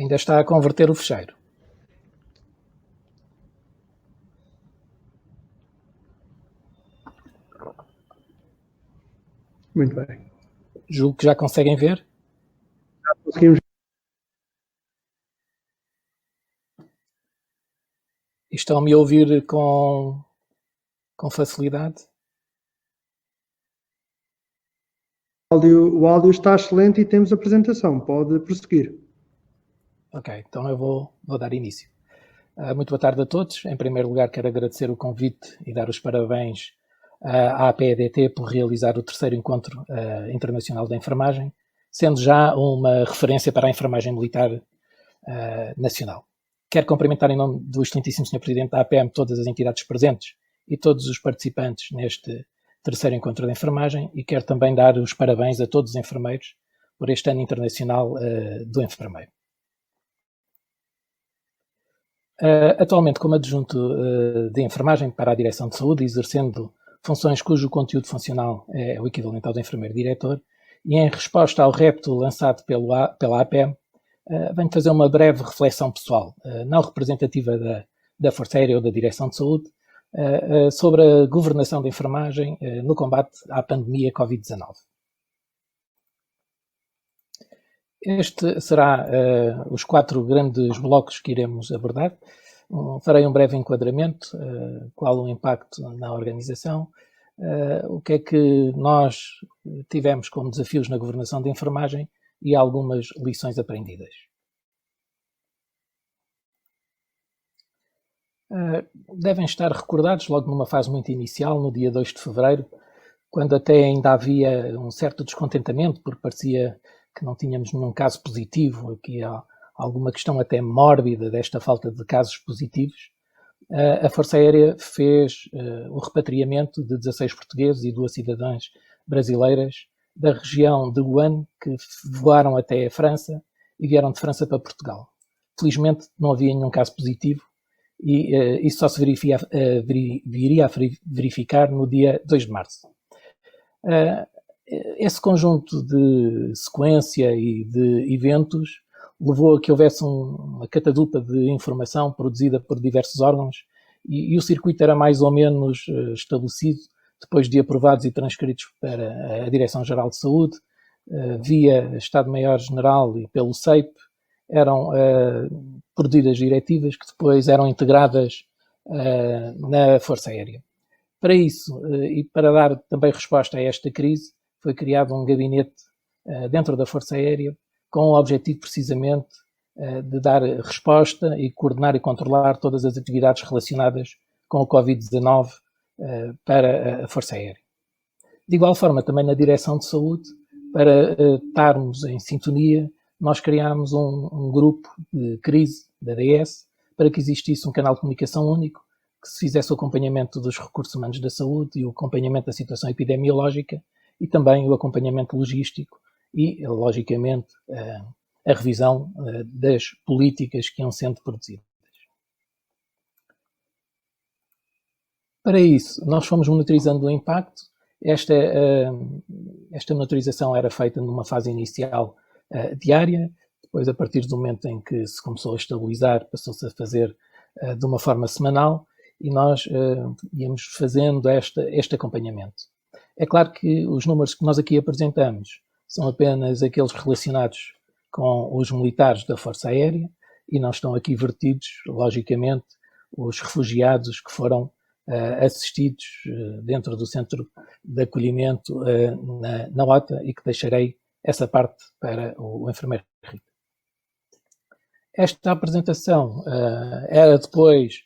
Ainda está a converter o fecheiro. Muito bem. Julgo que já conseguem ver. Já conseguimos. E estão-me a ouvir com facilidade? O áudio está excelente e temos apresentação. Pode prosseguir. Ok, então eu vou dar início. Muito boa tarde a todos. Em primeiro lugar, quero agradecer o convite e dar os parabéns à APEDT por realizar o terceiro encontro internacional da enfermagem, sendo já uma referência para a enfermagem militar nacional. Quero cumprimentar em nome do excelentíssimo Sr. Presidente da APM todas as entidades presentes e todos os participantes neste terceiro encontro de enfermagem e quero também dar os parabéns a todos os enfermeiros por este ano internacional do enfermeiro. Atualmente, como adjunto de enfermagem para a Direção de Saúde, exercendo funções cujo conteúdo funcional é o equivalente ao de enfermeiro-diretor, e em resposta ao repto lançado pela APM, venho fazer uma breve reflexão pessoal, não representativa da Força Aérea ou da Direção de Saúde, sobre a governação da enfermagem no combate à pandemia Covid-19. Este será os 4 grandes blocos que iremos abordar. Farei um breve enquadramento, qual o impacto na organização, o que é que nós tivemos como desafios na governação da enfermagem e algumas lições aprendidas. Devem estar recordados logo numa fase muito inicial, no dia 2 de fevereiro, quando até ainda havia um certo descontentamento, porque parecia que não tínhamos nenhum caso positivo, aqui há alguma questão até mórbida desta falta de casos positivos. A Força Aérea fez o repatriamento de 16 portugueses e 2 cidadãs brasileiras da região de Wuhan, que voaram até a França e vieram de França para Portugal. Felizmente não havia nenhum caso positivo e isso só se viria a verificar no dia 2 de março. Esse conjunto de sequência e de eventos levou a que houvesse uma catadupa de informação produzida por diversos órgãos e o circuito era mais ou menos estabelecido depois de aprovados e transcritos para a Direção-Geral de Saúde, via Estado-Maior-General e pelo CEIP, eram produzidas diretivas que depois eram integradas na Força Aérea. Para isso, e para dar também resposta a esta crise, foi criado um gabinete dentro da Força Aérea com o objetivo precisamente de dar resposta e coordenar e controlar todas as atividades relacionadas com o Covid-19 para a Força Aérea. De igual forma, também na Direção de Saúde, para estarmos em sintonia, nós criámos um grupo de crise da DS para que existisse um canal de comunicação único que se fizesse o acompanhamento dos recursos humanos da saúde e o acompanhamento da situação epidemiológica e também o acompanhamento logístico e, logicamente, a revisão das políticas que iam sendo produzidas. Para isso, nós fomos monitorizando o impacto. Esta monitorização era feita numa fase inicial diária, depois, a partir do momento em que se começou a estabilizar, passou-se a fazer de uma forma semanal e nós íamos fazendo este acompanhamento. É claro que os números que nós aqui apresentamos são apenas aqueles relacionados com os militares da Força Aérea e não estão aqui vertidos, logicamente, os refugiados que foram assistidos dentro do centro de acolhimento na OTA e que deixarei essa parte para o enfermeiro Rita. Esta apresentação era depois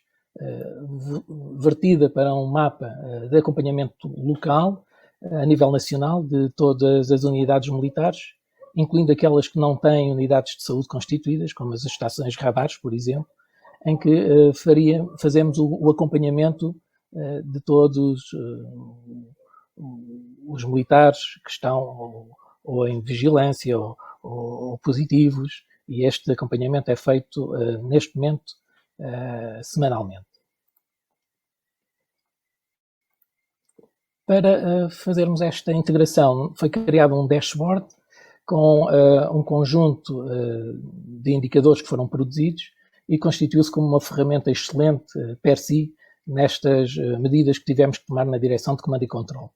vertida para um mapa de acompanhamento local a nível nacional de todas as unidades militares, incluindo aquelas que não têm unidades de saúde constituídas, como as estações radares, por exemplo, em que fazemos o acompanhamento de todos os militares que estão ou em vigilância ou positivos, e este acompanhamento é feito neste momento semanalmente. Para fazermos esta integração, foi criado um dashboard com um conjunto de indicadores que foram produzidos e constituiu-se como uma ferramenta excelente per si nestas medidas que tivemos que tomar na direção de comando e controle.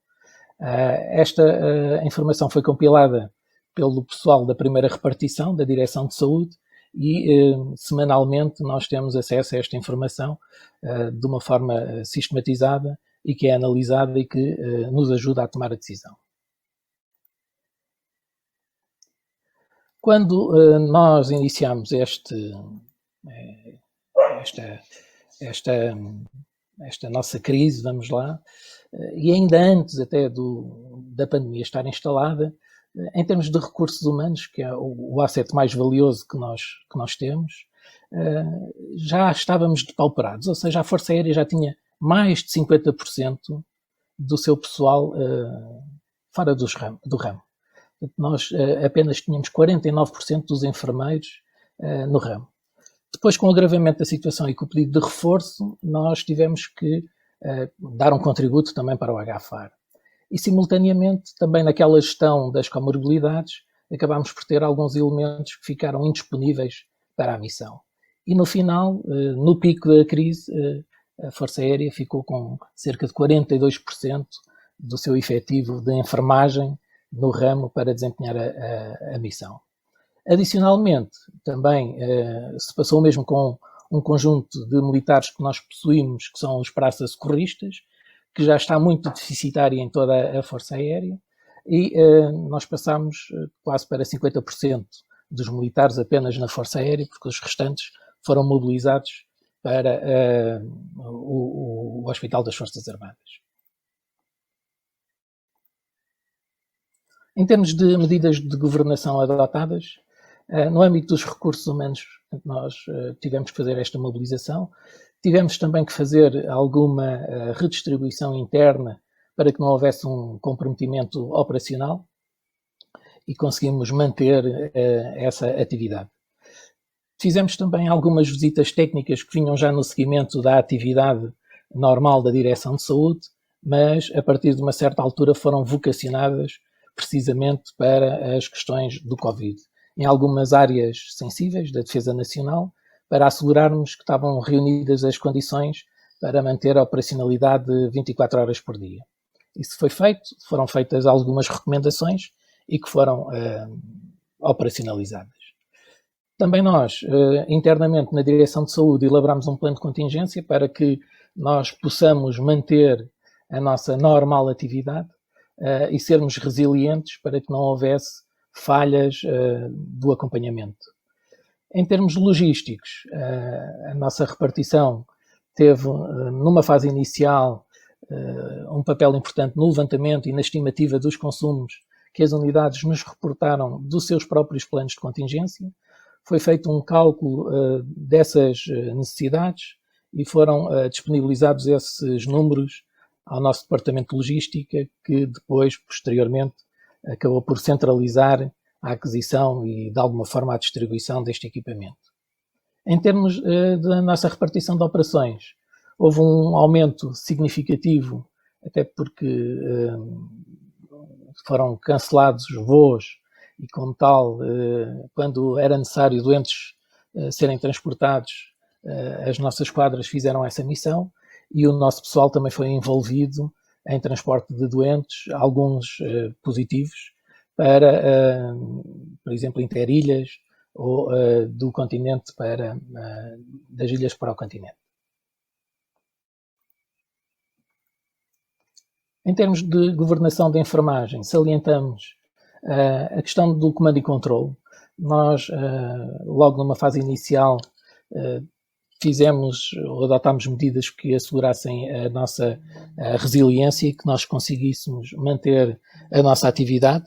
Esta informação foi compilada pelo pessoal da primeira repartição da Direção de Saúde e semanalmente nós temos acesso a esta informação de uma forma sistematizada e que é analisada e que nos ajuda a tomar a decisão. Quando nós iniciamos esta nossa crise, vamos lá, e ainda antes até da pandemia estar instalada, em termos de recursos humanos, que é o asset mais valioso que nós temos, já estávamos depauperados, ou seja, a Força Aérea já tinha mais de 50% do seu pessoal fora do ramo. Nós apenas tínhamos 49% dos enfermeiros no ramo. Depois, com o agravamento da situação e com o pedido de reforço, nós tivemos que dar um contributo também para o HFAR. E, simultaneamente, também naquela gestão das comorbilidades, acabámos por ter alguns elementos que ficaram indisponíveis para a missão. E, no final, no pico da crise, a Força Aérea ficou com cerca de 42% do seu efetivo de enfermagem no ramo para desempenhar a missão. Adicionalmente, também se passou o mesmo com um conjunto de militares que nós possuímos, que são os praça-socorristas, que já está muito deficitária em toda a Força Aérea, e nós passamos quase para 50% dos militares apenas na Força Aérea, porque os restantes foram mobilizados para o Hospital das Forças Armadas. Em termos de medidas de governação adotadas, no âmbito dos recursos humanos, nós tivemos que fazer esta mobilização. Tivemos também que fazer alguma redistribuição interna para que não houvesse um comprometimento operacional e conseguimos manter essa atividade. Fizemos também algumas visitas técnicas que vinham já no seguimento da atividade normal da Direção de Saúde, mas a partir de uma certa altura foram vocacionadas precisamente para as questões do Covid, em algumas áreas sensíveis da defesa nacional, para assegurarmos que estavam reunidas as condições para manter a operacionalidade de 24 horas por dia. Isso foi feito, foram feitas algumas recomendações e que foram operacionalizadas. Também nós, internamente na Direção de Saúde, elaborámos um plano de contingência para que nós possamos manter a nossa normal atividade e sermos resilientes para que não houvesse falhas do acompanhamento. Em termos logísticos, a nossa repartição teve, numa fase inicial, um papel importante no levantamento e na estimativa dos consumos que as unidades nos reportaram dos seus próprios planos de contingência. Foi feito um cálculo dessas necessidades e foram disponibilizados esses números ao nosso departamento de logística, que depois, posteriormente, acabou por centralizar a aquisição e, de alguma forma, a distribuição deste equipamento. Em termos da nossa repartição de operações, houve um aumento significativo, até porque foram cancelados voos e, como tal, quando era necessário doentes serem transportados, as nossas quadras fizeram essa missão e o nosso pessoal também foi envolvido em transporte de doentes, alguns positivos, para, por exemplo, interilhas ou do continente das ilhas para o continente. Em termos de governação da enfermagem, salientamos a questão do comando e controle. Nós, logo numa fase inicial, adotámos medidas que assegurassem a nossa resiliência e que nós conseguíssemos manter a nossa atividade.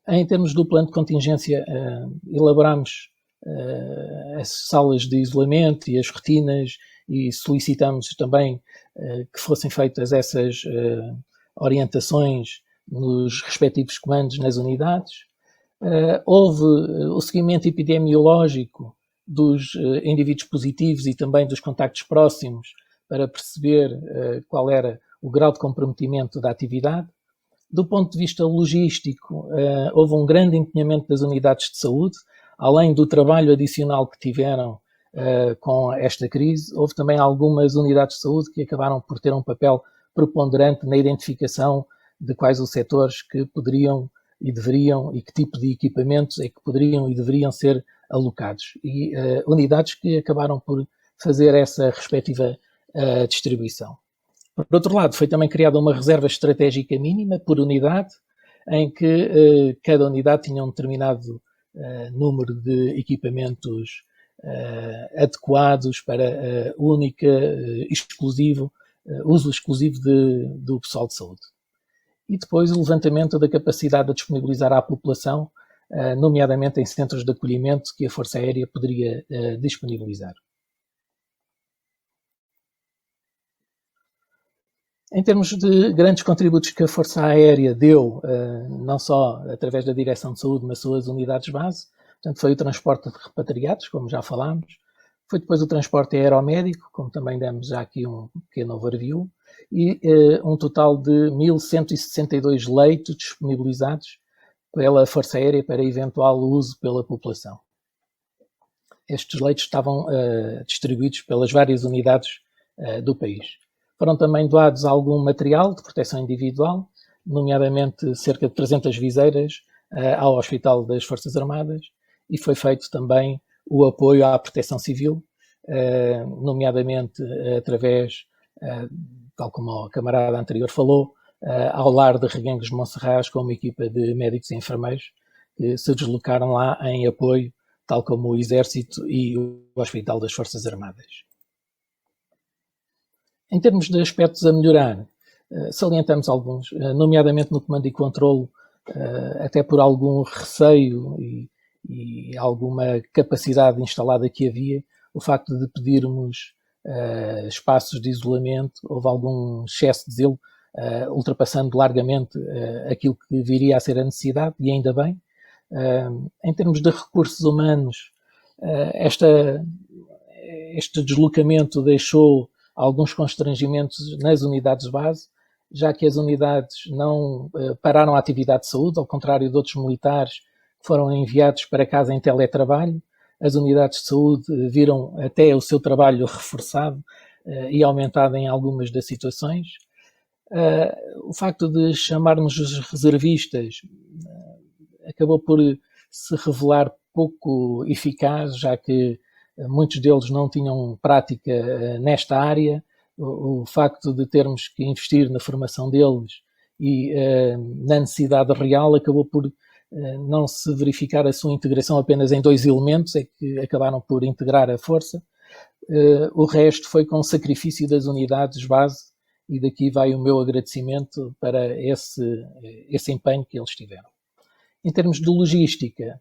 Em termos do plano de contingência, elaborámos as salas de isolamento e as rotinas e solicitamos também que fossem feitas essas orientações nos respectivos comandos nas unidades. Houve o seguimento epidemiológico dos indivíduos positivos e também dos contactos próximos para perceber qual era o grau de comprometimento da atividade Do ponto de vista logístico, houve um grande empenhamento das unidades de saúde, além do trabalho adicional que tiveram com esta crise, houve também algumas unidades de saúde que acabaram por ter um papel preponderante na identificação de quais os setores que poderiam e deveriam e que tipo de equipamentos é que poderiam e deveriam ser alocados. E unidades que acabaram por fazer essa respectiva distribuição. Por outro lado, foi também criada uma reserva estratégica mínima por unidade, em que cada unidade tinha um determinado número de equipamentos adequados para única, exclusivo, uso exclusivo do pessoal de saúde. E depois o levantamento da capacidade de disponibilizar à população, nomeadamente em centros de acolhimento que a Força Aérea poderia disponibilizar. Em termos de grandes contributos que a Força Aérea deu, não só através da Direção de Saúde, mas suas unidades base, portanto, foi o transporte de repatriados, como já falámos, foi depois o transporte aeromédico, como também demos já aqui um pequeno overview, e um total de 1.162 leitos disponibilizados pela Força Aérea para eventual uso pela população. Estes leitos estavam distribuídos pelas várias unidades do país. Foram também doados algum material de proteção individual, nomeadamente cerca de 300 viseiras ao Hospital das Forças Armadas, e foi feito também o apoio à proteção civil, nomeadamente através, tal como a camarada anterior falou, ao lar de Reguengos de Monserrat, com uma equipa de médicos e enfermeiros que se deslocaram lá em apoio, tal como o Exército e o Hospital das Forças Armadas. Em termos de aspectos a melhorar, salientamos alguns, nomeadamente no comando e controlo, até por algum receio e alguma capacidade instalada que havia, o facto de pedirmos espaços de isolamento, houve algum excesso de zelo, ultrapassando largamente aquilo que viria a ser a necessidade, e ainda bem. Em termos de recursos humanos, este deslocamento deixou alguns constrangimentos nas unidades base, já que as unidades não pararam a atividade de saúde, ao contrário de outros militares que foram enviados para casa em teletrabalho. As unidades de saúde viram até o seu trabalho reforçado e aumentado em algumas das situações. O facto de chamarmos os reservistas acabou por se revelar pouco eficaz, já que muitos deles não tinham prática nesta área. O facto de termos que investir na formação deles e na necessidade real acabou por não se verificar a sua integração apenas em 2 elementos, é que acabaram por integrar a força. O resto foi com o sacrifício das unidades base, e daqui vai o meu agradecimento para esse empenho que eles tiveram. Em termos de logística,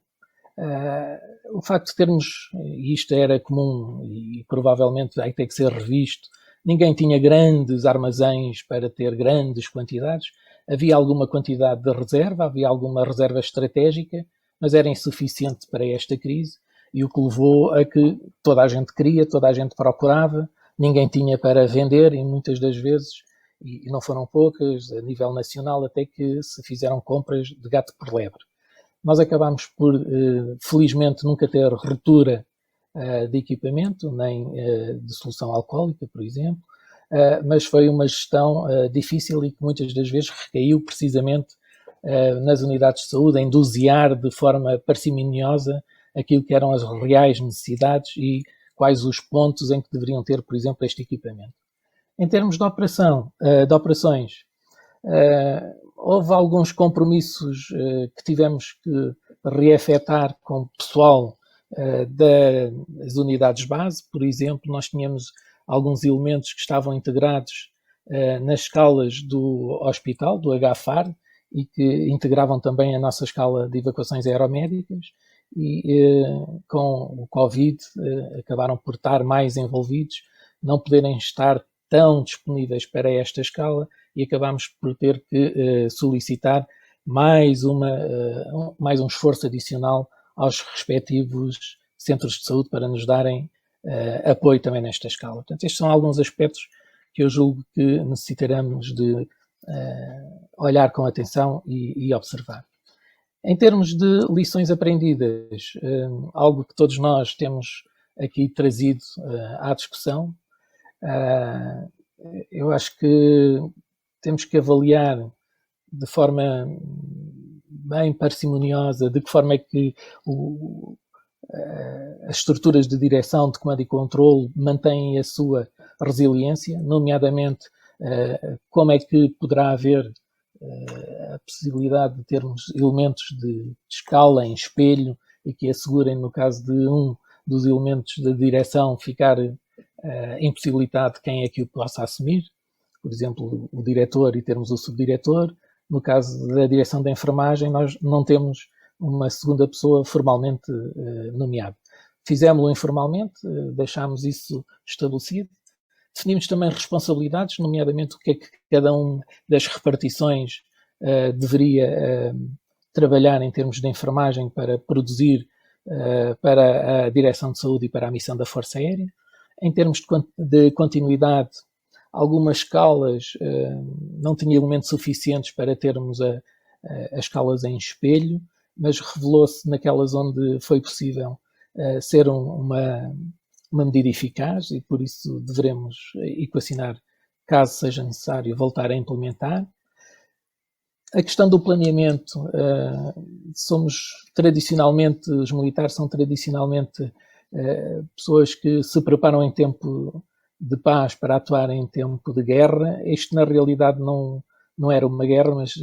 o facto de termos, e isto era comum e provavelmente vai ter que ser revisto, ninguém tinha grandes armazéns para ter grandes quantidades, havia alguma quantidade de reserva, havia alguma reserva estratégica, mas era insuficiente para esta crise, e o que levou a que toda a gente queria, toda a gente procurava, ninguém tinha para vender, e muitas das vezes, e não foram poucas, a nível nacional, até que se fizeram compras de gato por lebre. Nós acabámos por, felizmente, nunca ter ruptura de equipamento, nem de solução alcoólica, por exemplo, mas foi uma gestão difícil e que muitas das vezes recaiu precisamente nas unidades de saúde, em dosear de forma parcimoniosa aquilo que eram as reais necessidades e quais os pontos em que deveriam ter, por exemplo, este equipamento. Em termos de operações, houve alguns compromissos que tivemos que reafetar com o pessoal das unidades base. Por exemplo, nós tínhamos alguns elementos que estavam integrados nas escalas do hospital, do HFAR, e que integravam também a nossa escala de evacuações aeromédicas, e com o Covid acabaram por estar mais envolvidos, não poderem estar tão disponíveis para esta escala, e acabámos por ter que solicitar mais um esforço adicional aos respectivos centros de saúde para nos darem apoio também nesta escala. Portanto, estes são alguns aspectos que eu julgo que necessitaremos de olhar com atenção e observar. Em termos de lições aprendidas, algo que todos nós temos aqui trazido à discussão, eu acho que temos que avaliar de forma bem parcimoniosa de que forma é que as estruturas de direção, de comando e controle mantêm a sua resiliência, nomeadamente como é que poderá haver a possibilidade de termos elementos de escala em espelho e que assegurem, no caso de um dos elementos da direção, ficar impossibilitado quem é que o possa assumir, por exemplo, o diretor e termos o subdiretor. No caso da direção da enfermagem, nós não temos uma segunda pessoa formalmente nomeada. Fizemos-lo informalmente, deixámos isso estabelecido. Definimos também responsabilidades, nomeadamente o que é que cada uma das repartições deveria trabalhar em termos de enfermagem para produzir para a Direção de Saúde e para a missão da Força Aérea. Em termos de continuidade, algumas escalas não tinham elementos suficientes para termos as escalas em espelho, mas revelou-se naquelas onde foi possível ser uma medida eficaz e por isso deveremos equacionar, caso seja necessário, voltar a implementar. A questão do planeamento, os militares são tradicionalmente pessoas que se preparam em tempo de paz para atuar em tempo de guerra. Isto na realidade não era uma guerra, mas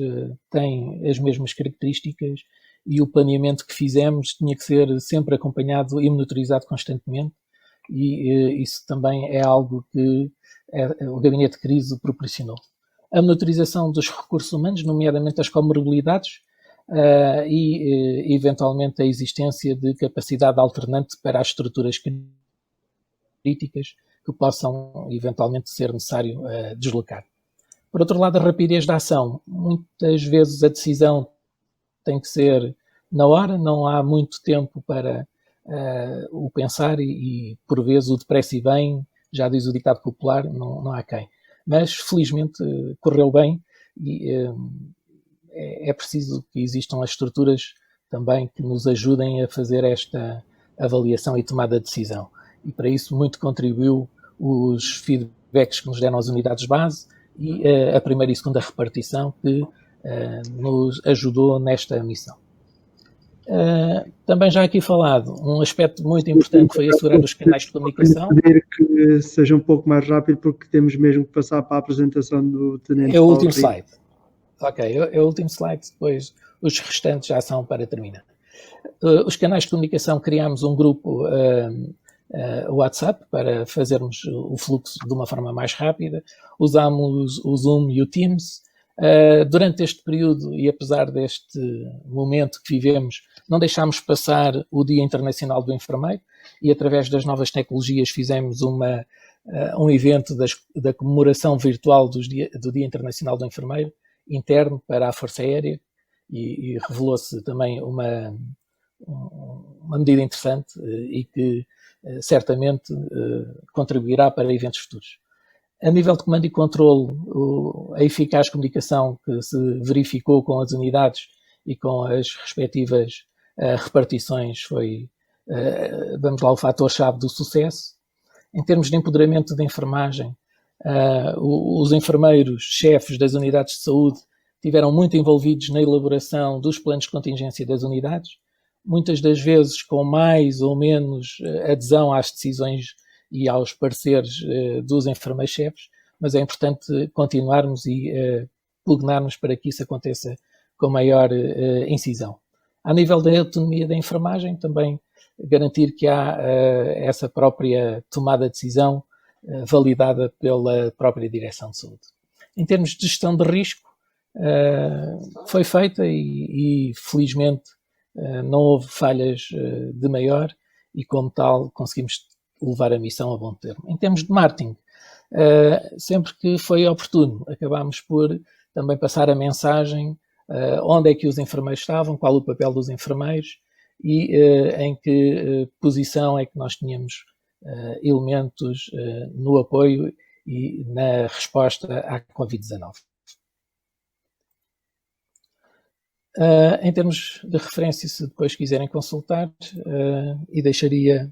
tem as mesmas características e o planeamento que fizemos tinha que ser sempre acompanhado e monitorizado constantemente e isso também é algo que o gabinete de crise proporcionou. A monitorização dos recursos humanos, nomeadamente as comorbilidades e eventualmente a existência de capacidade alternante para as estruturas críticas que possam eventualmente ser necessário deslocar. Por outro lado, a rapidez da ação. Muitas vezes a decisão tem que ser na hora, não há muito tempo para o pensar e por vezes o depressa e bem, já diz o ditado popular, não há quem. Mas felizmente correu bem e é preciso que existam as estruturas também que nos ajudem a fazer esta avaliação e tomada de decisão. E para isso muito contribuiu os feedbacks que nos deram as unidades base e a primeira e segunda repartição que nos ajudou nesta missão. Também já aqui falado, um aspecto muito importante foi assegurar os canais de comunicação. Pedir que seja um pouco mais rápido porque temos mesmo que passar para a apresentação do Tenente É o último slide. Ok, é o último slide, depois os restantes já são para terminar. Os canais de comunicação, criámos um grupo WhatsApp para fazermos o fluxo de uma forma mais rápida, usámos o Zoom e o Teams. Durante este período e apesar deste momento que vivemos, não deixámos passar o Dia Internacional do Enfermeiro e através das novas tecnologias fizemos um evento da comemoração virtual do Dia Internacional do Enfermeiro interno para a Força Aérea e revelou-se também uma medida interessante e que certamente contribuirá para eventos futuros. A nível de comando e controle, a eficaz comunicação que se verificou com as unidades e com as respectivas repartições foi, vamos lá, o fator-chave do sucesso. Em termos de empoderamento de enfermagem, os enfermeiros, chefes das unidades de saúde, tiveram muito envolvidos na elaboração dos planos de contingência das unidades, muitas das vezes com mais ou menos adesão às decisões e aos pareceres dos enfermeiros-chefes, mas é importante continuarmos e pugnarmos para que isso aconteça com maior incisão. A nível da autonomia da enfermagem, também garantir que há essa própria tomada de decisão validada pela própria Direção de Saúde. Em termos de gestão de risco, foi feita e felizmente não houve falhas de maior e como tal conseguimos levar a missão a bom termo. Em termos de marketing, sempre que foi oportuno, acabámos por também passar a mensagem onde é que os enfermeiros estavam, qual o papel dos enfermeiros e em que posição é que nós tínhamos elementos no apoio e na resposta à Covid-19. Em termos de referência, se depois quiserem consultar, e deixaria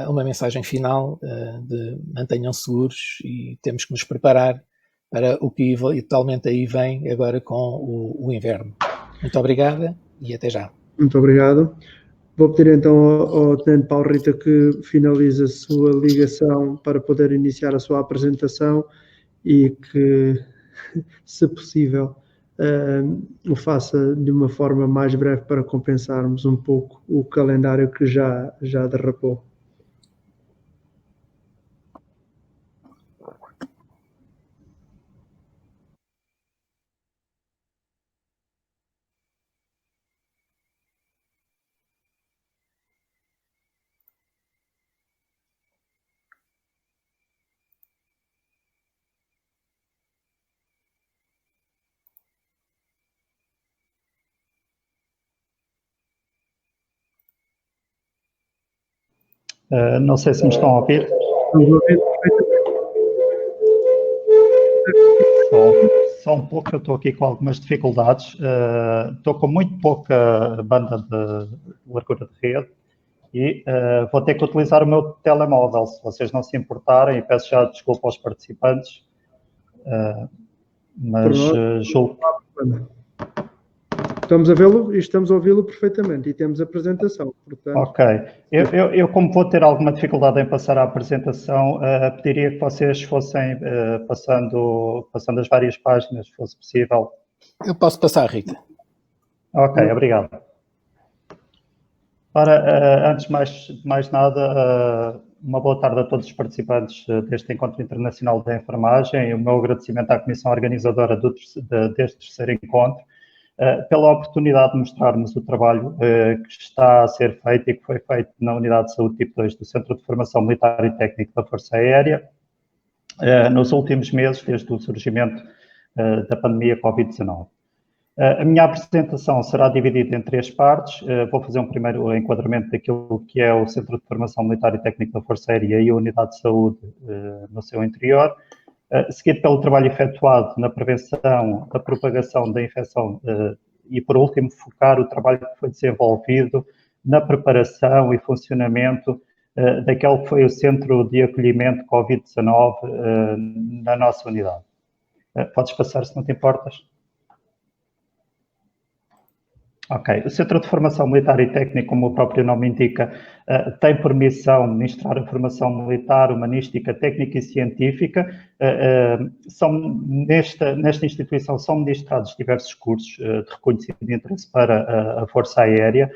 uma mensagem final de mantenham-se seguros e temos que nos preparar para o que eventualmente aí vem agora com o inverno. Muito obrigada e até já. Muito obrigado. Vou pedir então ao Tenente Paulo Rita que finalize a sua ligação para poder iniciar a sua apresentação e que, se possível, o faça de uma forma mais breve para compensarmos um pouco o calendário que já derrapou. Não sei se me estão a ouvir. Só um pouco, eu estou aqui com algumas dificuldades. Estou com muito pouca banda de largura de rede e vou ter que utilizar o meu telemóvel, se vocês não se importarem, e peço já desculpa aos participantes, mas julgo... Estamos a vê-lo e estamos a ouvi-lo perfeitamente e temos a apresentação, portanto... Ok. Eu como vou ter alguma dificuldade em passar a apresentação, pediria que vocês fossem passando as várias páginas, se fosse possível. Eu posso passar, Rita. Ok, obrigado. Ora, antes de mais nada, uma boa tarde a todos os participantes deste Encontro Internacional da Enfermagem e o meu agradecimento à Comissão Organizadora deste terceiro encontro pela oportunidade de mostrarmos o trabalho que está a ser feito e que foi feito na Unidade de Saúde Tipo 2 do Centro de Formação Militar e Técnico da Força Aérea nos últimos meses, desde o surgimento da pandemia Covid-19. A minha apresentação será dividida em três partes. Vou fazer um primeiro enquadramento daquilo que é o Centro de Formação Militar e Técnico da Força Aérea e a Unidade de Saúde no seu interior, seguido pelo trabalho efetuado na prevenção da propagação da infecção e, por último, focar o trabalho que foi desenvolvido na preparação e funcionamento daquele que foi o Centro de Acolhimento Covid-19 na nossa unidade. Podes passar, se não te importas? Ok. O Centro de Formação Militar e Técnico, como o próprio nome indica, tem por missão ministrar a formação militar, humanística, técnica e científica. Nesta instituição são ministrados diversos cursos de reconhecido interesse para a Força Aérea,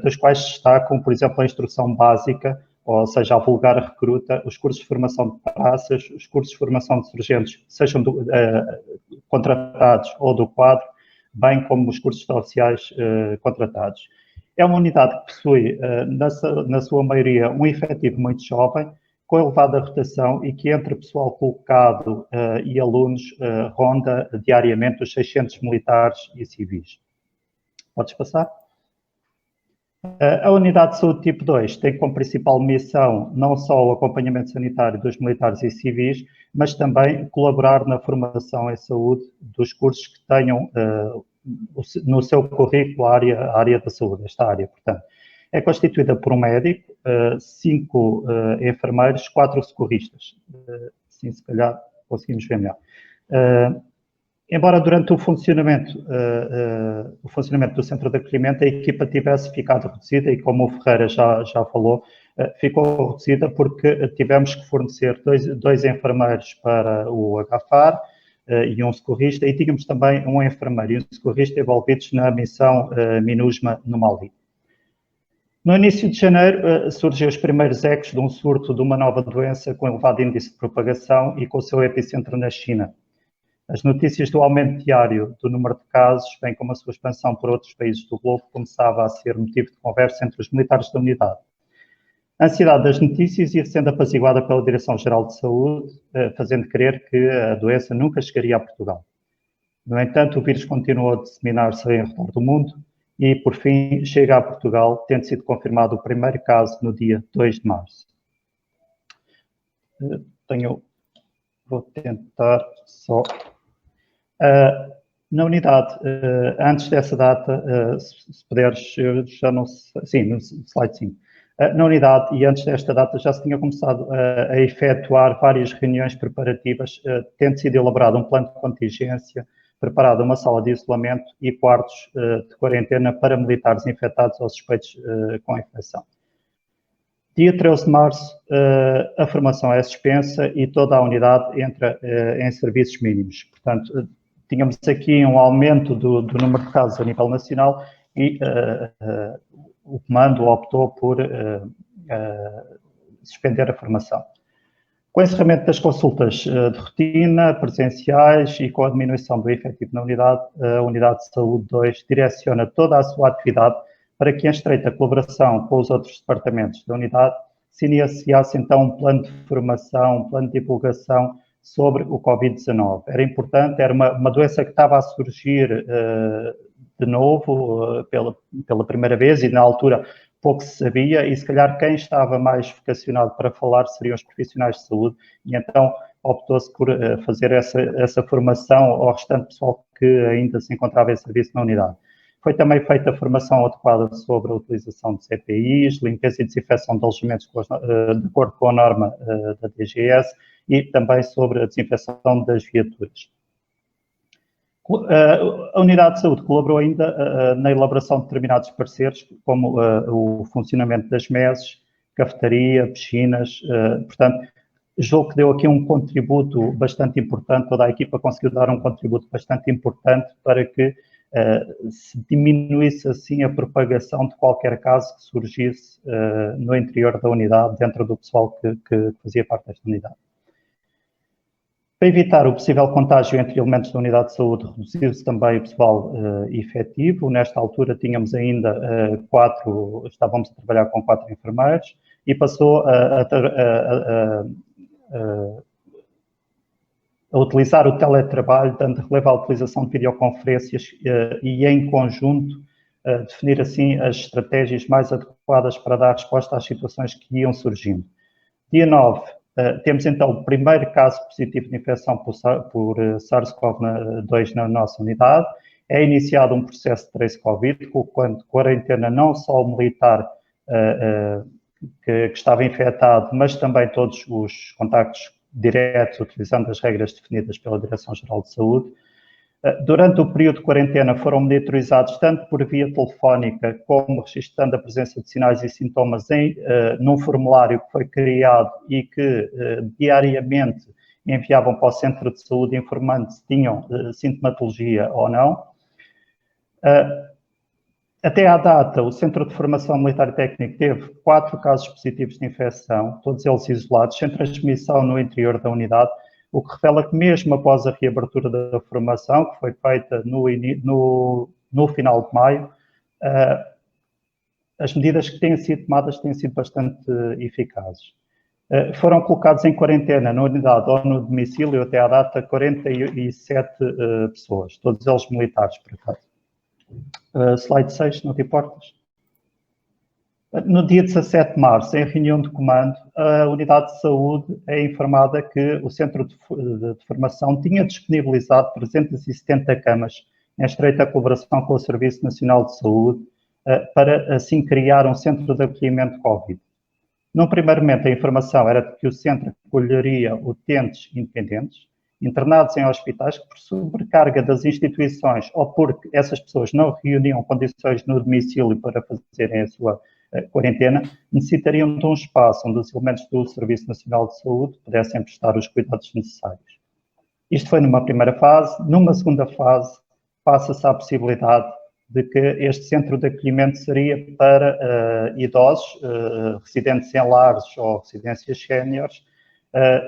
dos quais destacam, por exemplo, a instrução básica, ou seja, a vulgar recruta, os cursos de formação de praças, os cursos de formação de sargentos, sejam contratados ou do quadro, bem como os cursos de oficiais contratados. É uma unidade que possui, na sua maioria, um efetivo muito jovem, com elevada rotação e que entre pessoal colocado e alunos ronda diariamente os 600 militares e civis. Podes passar? A Unidade de Saúde Tipo 2 tem como principal missão não só o acompanhamento sanitário dos militares e civis, mas também colaborar na formação em saúde dos cursos que tenham no seu currículo a área da saúde, esta área, portanto. É constituída por um médico, 5 enfermeiros, 4 socorristas. Sim, se calhar conseguimos ver melhor. Embora durante o funcionamento do centro de acolhimento a equipa tivesse ficado reduzida e, como o Ferreira já falou, ficou reduzida porque tivemos que fornecer dois enfermeiros para o HFAR e um socorrista, e tínhamos também um enfermeiro e um socorrista envolvidos na missão MINUSMA no Mali. No início de janeiro surgiu os primeiros ecos de um surto de uma nova doença com elevado índice de propagação e com o seu epicentro na China. As notícias do aumento diário do número de casos, bem como a sua expansão por outros países do globo, começava a ser motivo de conversa entre os militares da unidade. A ansiedade das notícias ia sendo apaziguada pela Direção-Geral de Saúde, fazendo crer que a doença nunca chegaria a Portugal. No entanto, o vírus continuou a disseminar-se em redor do mundo e, por fim, chega a Portugal, tendo sido confirmado o primeiro caso no dia 2 de março. Vou tentar só... Na unidade, antes dessa data, se puderes, já não sei, sim, no slide 5. Na unidade, e antes desta data, já se tinha começado a efetuar várias reuniões preparativas, tendo sido elaborado um plano de contingência, preparada uma sala de isolamento e quartos de quarentena para militares infectados ou suspeitos com infecção. Dia 13 de março, a formação é suspensa e toda a unidade entra em serviços mínimos. Portanto, tínhamos aqui um aumento do número de casos a nível nacional e o comando optou por suspender a formação. Com o encerramento das consultas de rotina, presenciais e com a diminuição do efetivo na unidade, a Unidade de Saúde 2 direciona toda a sua atividade para que, em estreita colaboração com os outros departamentos da unidade, se iniciasse então um plano de formação, um plano de divulgação sobre o Covid-19. Era importante, era uma doença que estava a surgir de novo pela primeira vez e na altura pouco se sabia e se calhar quem estava mais vocacionado para falar seriam os profissionais de saúde e então optou-se por fazer essa formação ao restante pessoal que ainda se encontrava em serviço na unidade. Foi também feita a formação adequada sobre a utilização de CPIs, limpeza e desinfecção de alojamentos de acordo com a norma da DGS e também sobre a desinfecção das viaturas. A Unidade de Saúde colaborou ainda na elaboração de determinados pareceres, como o funcionamento das mesas, cafetaria, piscinas, portanto, julgo que deu aqui um contributo bastante importante, toda a equipa conseguiu dar um contributo bastante importante para que se diminuísse assim a propagação de qualquer caso que surgisse no interior da unidade, dentro do pessoal que fazia parte desta unidade. Para evitar o possível contágio entre elementos da unidade de saúde, reduziu-se também o pessoal efetivo. Nesta altura tínhamos ainda estávamos a trabalhar com 4 enfermeiros e passou a utilizar o teletrabalho, dando relevo à utilização de videoconferências e, em conjunto, definir assim as estratégias mais adequadas para dar resposta às situações que iam surgindo. Dia 9, temos então o primeiro caso positivo de infecção por SARS-CoV-2 na nossa unidade. É iniciado um processo de trace Covid, quando quarentena não só o militar que estava infectado, mas também todos os contactos diretos, utilizando as regras definidas pela Direção-Geral de Saúde. Durante o período de quarentena foram monitorizados tanto por via telefónica como registrando a presença de sinais e sintomas num formulário que foi criado e que diariamente enviavam para o centro de saúde informando se tinham sintomatologia ou não. Até à data, o Centro de Formação Militar e Técnico teve 4 casos positivos de infecção, todos eles isolados, sem transmissão no interior da unidade, o que revela que mesmo após a reabertura da formação, que foi feita no final de maio, as medidas que têm sido tomadas têm sido bastante eficazes. Foram colocados em quarentena na unidade ou no domicílio até à data 47 pessoas, todos eles militares, por acaso. Slide 6, não te importas? No dia 17 de março, em reunião de comando, a Unidade de Saúde é informada que o Centro de Formação tinha disponibilizado 370 camas em estreita colaboração com o Serviço Nacional de Saúde para assim criar um centro de acolhimento Covid. Num primeiro momento, a informação era de que o centro acolheria utentes independentes, internados em hospitais que, por sobrecarga das instituições ou porque essas pessoas não reuniam condições no domicílio para fazerem a sua quarentena, necessitariam de um espaço onde os elementos do Serviço Nacional de Saúde pudessem prestar os cuidados necessários. Isto foi numa primeira fase. Numa segunda fase, passa-se à possibilidade de que este centro de acolhimento seria para idosos, residentes em lares ou residências séniores,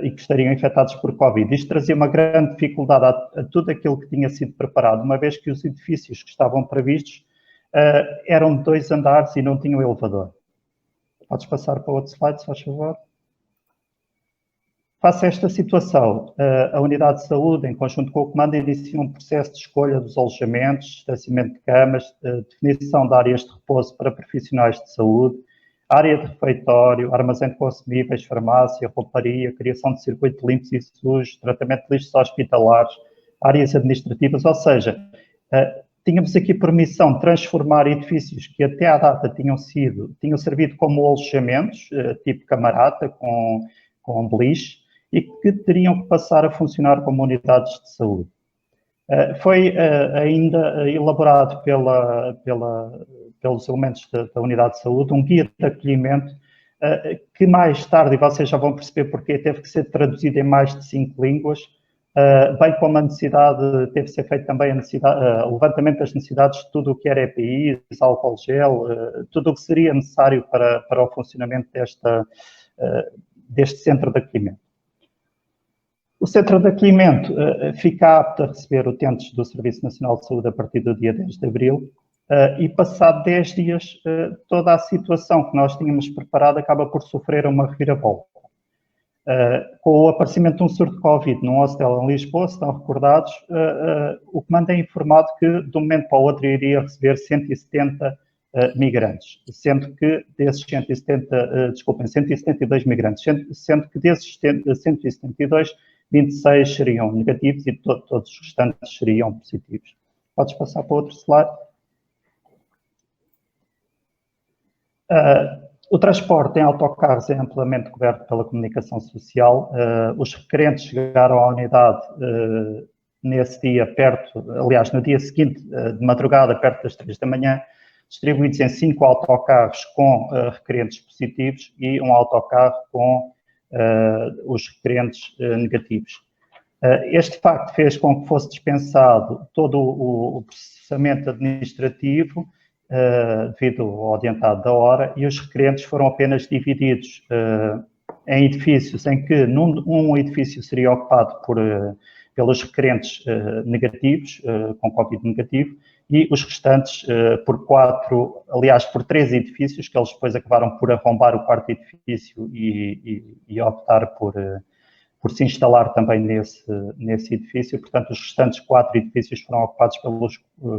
e que estariam infectados por Covid. Isto trazia uma grande dificuldade a tudo aquilo que tinha sido preparado, uma vez que os edifícios que estavam previstos eram de 2 andares e não tinham elevador. Podes passar para outro slide, se faz favor. Face a esta situação, a Unidade de Saúde, em conjunto com o Comando, inicia um processo de escolha dos alojamentos, estacionamento de camas, definição de áreas de repouso para profissionais de saúde, área de refeitório, armazém de consumíveis, farmácia, rouparia, criação de circuito limpos e sujos, tratamento de lixos hospitalares, áreas administrativas, ou seja, tínhamos aqui permissão de transformar edifícios que até à data tinham servido como alojamentos, tipo camarata, com beliche, e que teriam que passar a funcionar como unidades de saúde. Foi ainda elaborado pelos elementos da unidade de saúde um guia de acolhimento que mais tarde, e vocês já vão perceber porque, teve que ser traduzido em mais de 5 línguas, bem como a necessidade, teve que ser feito também o levantamento das necessidades de tudo o que era EPIs, álcool gel, tudo o que seria necessário para o funcionamento deste centro de acolhimento. O centro de acolhimento fica apto a receber utentes do Serviço Nacional de Saúde a partir do dia 10 de abril e, passado 10 dias, toda a situação que nós tínhamos preparado acaba por sofrer uma reviravolta. Com o aparecimento de um surto de Covid num hostel em Lisboa, se estão recordados, o comando é informado que, de um momento para o outro, iria receber 170 migrantes, sendo que desses 172 migrantes, sendo que desses 172, 26 seriam negativos e todos os restantes seriam positivos. Podes passar para outro slide. O transporte em autocarros é amplamente coberto pela comunicação social. Os requerentes chegaram à unidade nesse dia no dia seguinte, de madrugada, perto das 3 da manhã, distribuídos em 5 autocarros com requerentes positivos e um autocarro com os requerentes negativos. Este facto fez com que fosse dispensado todo o processamento administrativo devido ao adiantado da hora, e os requerentes foram apenas divididos em edifícios em que um edifício seria ocupado pelos requerentes negativos, com Covid negativo, e os restantes por 3 edifícios, que eles depois acabaram por arrombar o quarto edifício e optar por se instalar também nesse edifício. Portanto, os restantes 4 edifícios foram ocupados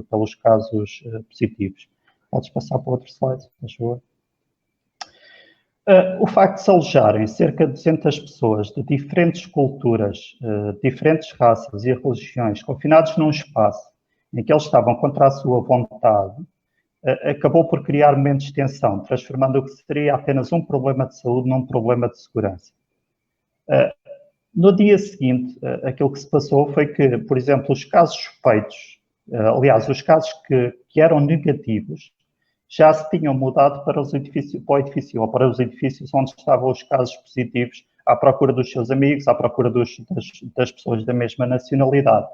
pelos casos positivos. Podes passar para outro slide, por favor. O facto de se alojarem cerca de 200 pessoas de diferentes culturas, diferentes raças e religiões, confinados num espaço em que eles estavam contra a sua vontade, acabou por criar momentos de tensão, transformando o que seria apenas um problema de saúde num problema de segurança. No dia seguinte, aquilo que se passou foi que, por exemplo, os casos suspeitos, os casos que eram negativos, já se tinham mudado para os edifícios onde estavam os casos positivos, à procura dos seus amigos, à procura das pessoas da mesma nacionalidade.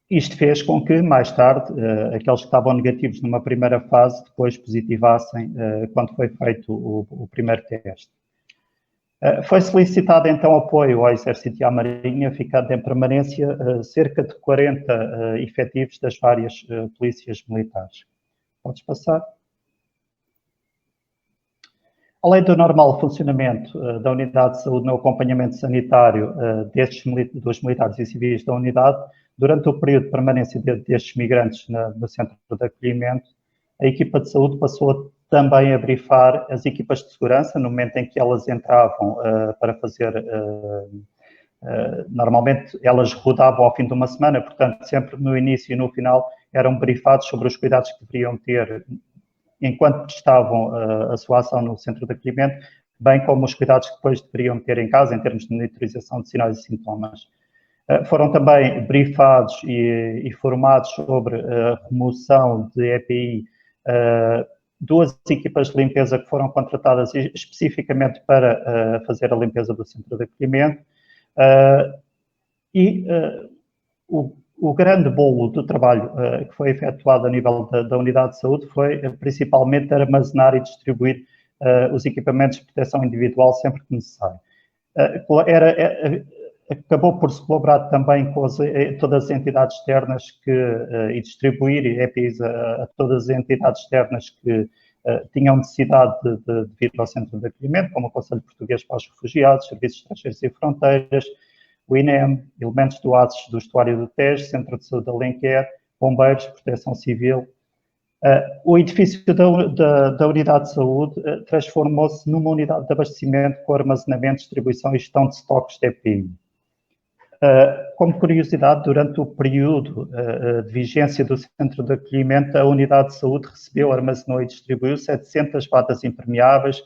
Isto fez com que, mais tarde, aqueles que estavam negativos numa primeira fase, depois positivassem quando foi feito o primeiro teste. Foi solicitado, então, apoio ao Exército e à Marinha, ficando em permanência cerca de 40 efetivos das várias polícias militares. Podes passar? Além do normal funcionamento da unidade de saúde no acompanhamento sanitário dos militares e civis da unidade, durante o período de permanência destes migrantes no centro de acolhimento, a equipa de saúde passou também a brifar as equipas de segurança no momento em que elas entravam para fazer... normalmente elas rodavam ao fim de uma semana, portanto sempre no início e no final eram brifados sobre os cuidados que deveriam ter enquanto prestavam a sua ação no centro de acolhimento, bem como os cuidados que depois deveriam ter em casa em termos de monitorização de sinais e sintomas. Foram também brifados e formados sobre a remoção de EPI 2 equipas de limpeza que foram contratadas especificamente para fazer a limpeza do centro de acolhimento o grande bolo do trabalho que foi efetuado a nível da unidade de saúde foi principalmente armazenar e distribuir os equipamentos de proteção individual sempre que necessário. Acabou por se colaborar também com todas as entidades externas e distribuir EPIs a todas as entidades externas que tinham necessidade de vir ao centro de acolhimento, como o Conselho Português para os Refugiados, Serviços Estrangeiros e Fronteiras, o INEM, elementos do ADS do Estuário do Tejo, Centro de Saúde de Alenquer, Bombeiros, Proteção Civil. O edifício da unidade de saúde transformou-se numa unidade de abastecimento com armazenamento, distribuição e gestão de estoques de EPI. Como curiosidade, durante o período de vigência do Centro de Acolhimento, a Unidade de Saúde recebeu, armazenou e distribuiu 700 batas impermeáveis,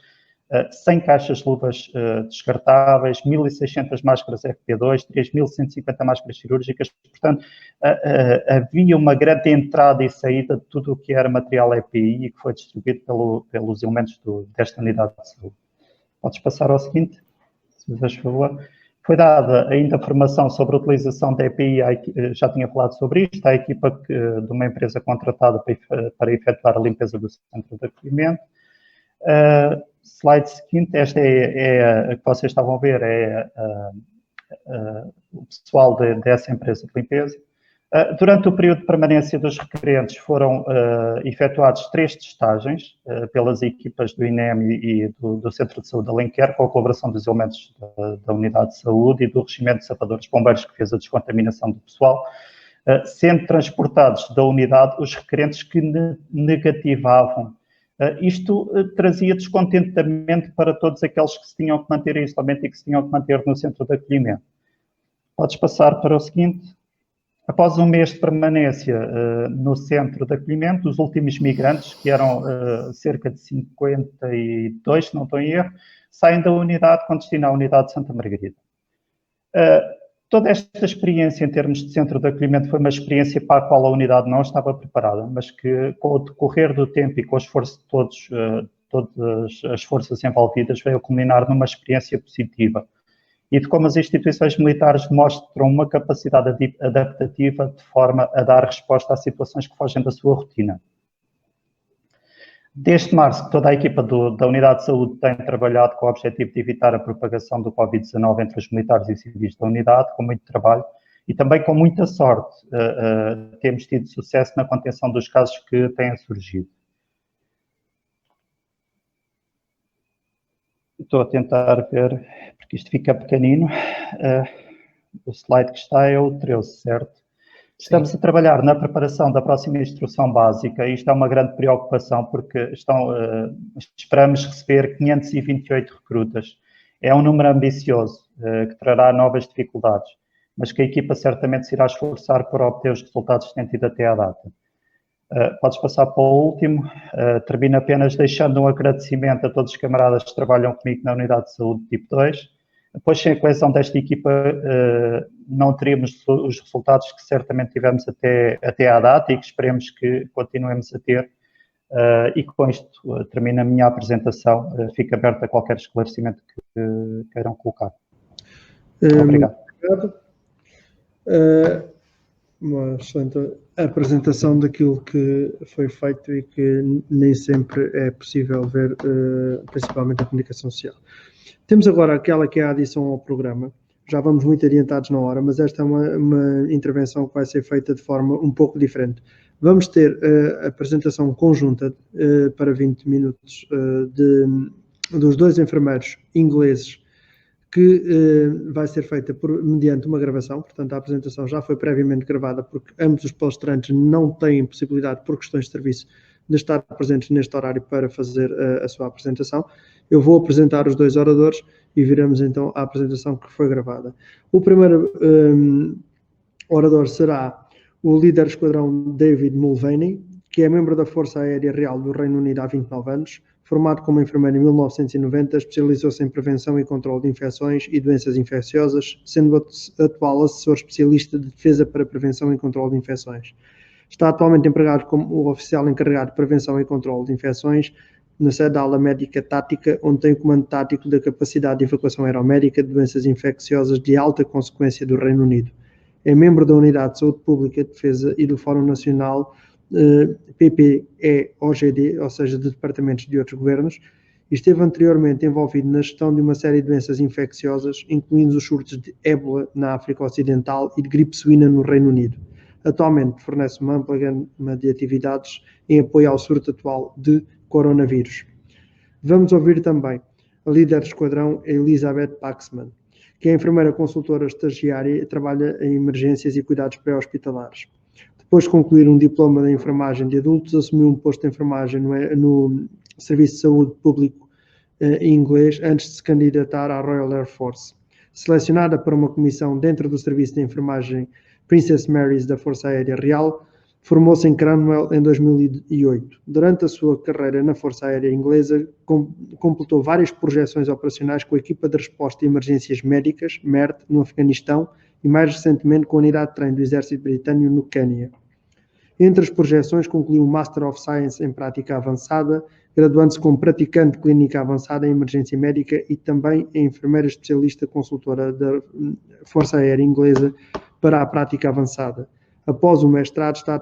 100 caixas de luvas descartáveis, 1.600 máscaras FP2, 3.150 máscaras cirúrgicas. Portanto, havia uma grande entrada e saída de tudo o que era material EPI e que foi distribuído pelos elementos desta Unidade de Saúde. Podes passar ao seguinte, se me faz favor. Foi dada ainda formação sobre a utilização da EPI, já tinha falado sobre isto, à equipa de uma empresa contratada para efetuar a limpeza do Centro de Acolhimento. Slide seguinte, esta é a que vocês estavam a ver, é o pessoal dessa empresa de limpeza. Durante o período de permanência dos requerentes foram efetuados 3 testagens pelas equipas do INEM e do Centro de Saúde Alenquer, com a colaboração dos elementos da Unidade de Saúde e do Regimento de Sapadores Bombeiros, que fez a descontaminação do pessoal, sendo transportados da unidade os requerentes que negativavam. Isto trazia descontentamento para todos aqueles que se tinham que manter em isolamento e que se tinham que manter no Centro de Acolhimento. Podes passar para o seguinte. Após um mês de permanência no Centro de Acolhimento, os últimos migrantes, que eram cerca de 52, se não estou em erro, saem da unidade com destino à Unidade de Santa Margarida. Toda esta experiência em termos de Centro de Acolhimento foi uma experiência para a qual a unidade não estava preparada, mas que com o decorrer do tempo e com o esforço de todas as forças envolvidas, veio culminar numa experiência positiva. E de como as instituições militares demonstram uma capacidade adaptativa de forma a dar resposta a situações que fogem da sua rotina. Desde março, toda a equipa da Unidade de Saúde tem trabalhado com o objetivo de evitar a propagação do Covid-19 entre os militares e civis da unidade, com muito trabalho e também com muita sorte. Temos tido sucesso na contenção dos casos que têm surgido. Estou a tentar ver, porque isto fica pequenino. O slide que está é o 13, certo? Estamos a trabalhar na preparação da próxima instrução básica. Isto é uma grande preocupação, porque esperamos receber 528 recrutas. É um número ambicioso, que trará novas dificuldades, mas que a equipa certamente se irá esforçar para obter os resultados que tem tido até à data. Podes passar para o último. Termino apenas deixando um agradecimento a todos os camaradas que trabalham comigo na Unidade de Saúde tipo 2. Depois, sem a coesão desta equipa, não teríamos os resultados que certamente tivemos até à data e que esperemos que continuemos a ter. E com isto termino a minha apresentação. Fico aberto a qualquer esclarecimento que queiram colocar. Obrigado. Uma excelente apresentação daquilo que foi feito e que nem sempre é possível ver, principalmente a comunicação social. Temos agora aquela que é a adição ao programa. Já vamos muito adiantados na hora, mas esta é uma intervenção que vai ser feita de forma um pouco diferente. Vamos ter a apresentação conjunta para 20 minutos dos 2 enfermeiros ingleses, que vai ser feita mediante uma gravação. Portanto, a apresentação já foi previamente gravada, porque ambos os palestrantes não têm possibilidade, por questões de serviço, de estar presentes neste horário para fazer a sua apresentação. Eu vou apresentar os 2 oradores e viramos então à apresentação que foi gravada. O primeiro orador será o líder esquadrão David Mulvaney, que é membro da Força Aérea Real do Reino Unido há 29 anos, formado como enfermeiro em 1990, especializou-se em prevenção e controle de infecções e doenças infecciosas, sendo atual assessor especialista de defesa para prevenção e controle de infecções. Está atualmente empregado como o oficial encarregado de prevenção e controle de infecções na sede da ala médica tática, onde tem o comando tático da capacidade de evacuação aeromédica de doenças infecciosas de alta consequência do Reino Unido. É membro da Unidade de Saúde Pública, Defesa e do Fórum Nacional PPE-OGD, ou seja, de departamentos de outros governos, e esteve anteriormente envolvido na gestão de uma série de doenças infecciosas, incluindo os surtos de ébola na África Ocidental e de gripe suína no Reino Unido. Atualmente fornece uma ampla gama de atividades em apoio ao surto atual de coronavírus. Vamos ouvir também a líder de esquadrão, Elizabeth Paxman, que é enfermeira consultora estagiária e trabalha em emergências e cuidados pré-hospitalares. Depois de concluir um diploma de enfermagem de adultos, assumiu um posto de enfermagem no Serviço de Saúde Público em inglês, antes de se candidatar à Royal Air Force. Selecionada para uma comissão dentro do Serviço de Enfermagem Princess Mary's da Força Aérea Real, formou-se em Cranwell em 2008. Durante a sua carreira na Força Aérea Inglesa, completou várias projeções operacionais com a Equipa de Resposta a Emergências Médicas, MERT, no Afeganistão, e mais recentemente com a Unidade de Treino do Exército Britânico no Quênia. Entre as projeções, concluiu o Master of Science em Prática Avançada, graduando-se como praticante clínica avançada em emergência médica e também em enfermeira especialista consultora da Força Aérea Inglesa para a prática avançada. Após o mestrado, está